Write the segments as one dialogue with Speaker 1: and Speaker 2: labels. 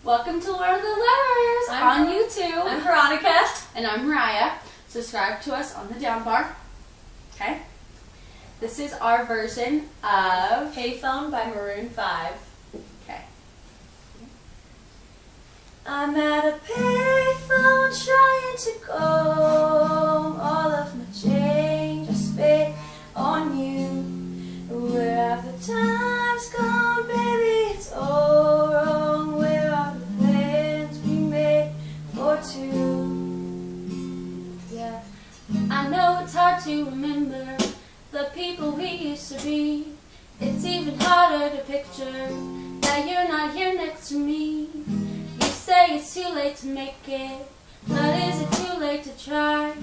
Speaker 1: Welcome to Learn the Letters on YouTube.
Speaker 2: I'm Veronika.
Speaker 1: And I'm Mariah. Subscribe to us on the down bar. Okay? This is our version of
Speaker 2: Payphone by Maroon 5.
Speaker 1: Okay.
Speaker 2: I'm at a payphone trying to go. All of my change I spent on you. Where have the times gone, baby? It's all wrong. Where are the plans we made for two?
Speaker 1: Yeah. I know it's hard to remember the people we used to be. It's even harder to picture that you're not here next to me. You say it's too late to make it, but is it too late to try?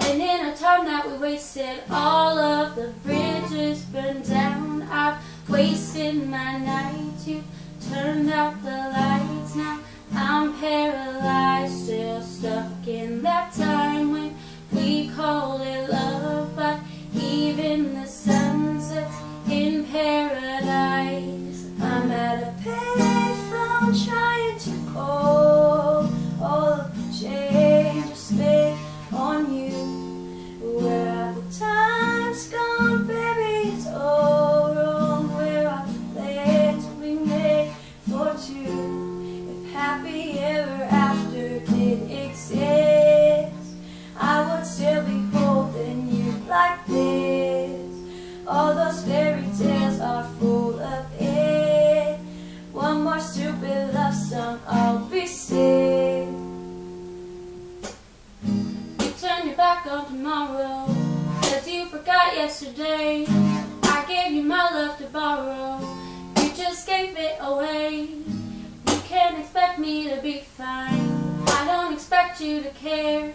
Speaker 1: And in our time that we wasted, all of the bridges burned down. I've wasted my nights, you turned out the lights. Now I'm paralyzed, still stuck in that time when we called it love. But even the sun sets in paradise.
Speaker 2: I'm at a payphone trying to call. All of the change I spent on you. Where are the times gone, baby? It's all wrong. Where are the plans we made for two? If happy ever after did exist, I would still be holding you like this. All those fairy tales are full of it. One more stupid love song, I'll be sick.
Speaker 1: You turn your back on tomorrow, 'cause you forgot yesterday. I gave you my love to borrow, you just gave it away. You can't expect me to be fine, I don't expect you to care.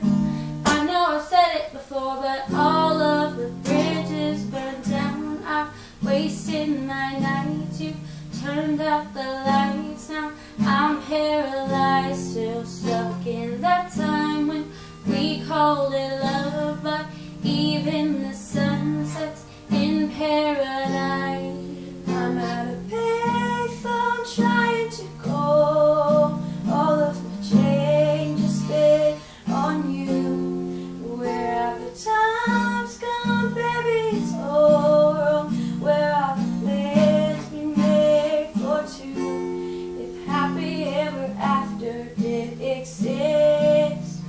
Speaker 1: I know I've said it before, but all of the bridges burned down. I've wasted my nights, you turned out the lights. Now I'm paralyzed, still stuck in that time when we called it love. But even the sun sets in paradise.
Speaker 2: I'm at a payphone trying to call. All of my change I spent on you. Where are the times gone, baby? It's all wrong. Where are the plans we made for two? If happy ever after did exist,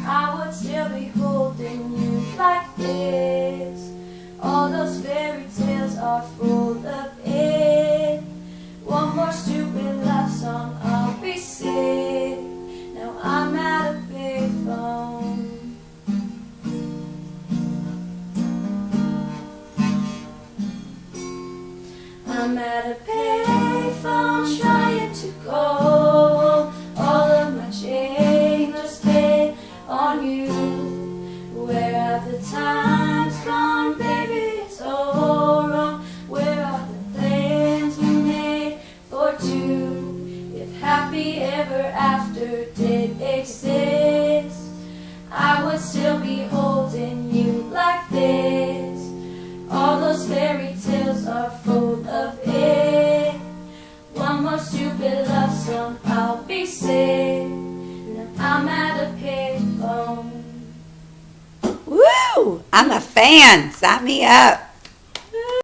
Speaker 2: I would still be holding you like this. All those fairy tales are full of it. One more stupid love song, I'll be sick. Now I'm at a payphone. I'm at a payphone trying to go. All of my change I spent on you. Where are the times gone, baby? It's all wrong. Where are the plans we made for two? If happy ever after did exist, I would still be holding you like this. All those fairy tales are full of it. One more stupid love song, I'll be sick. Now I'm at a payphone.
Speaker 3: Woo! I'm a fan. Sign me up.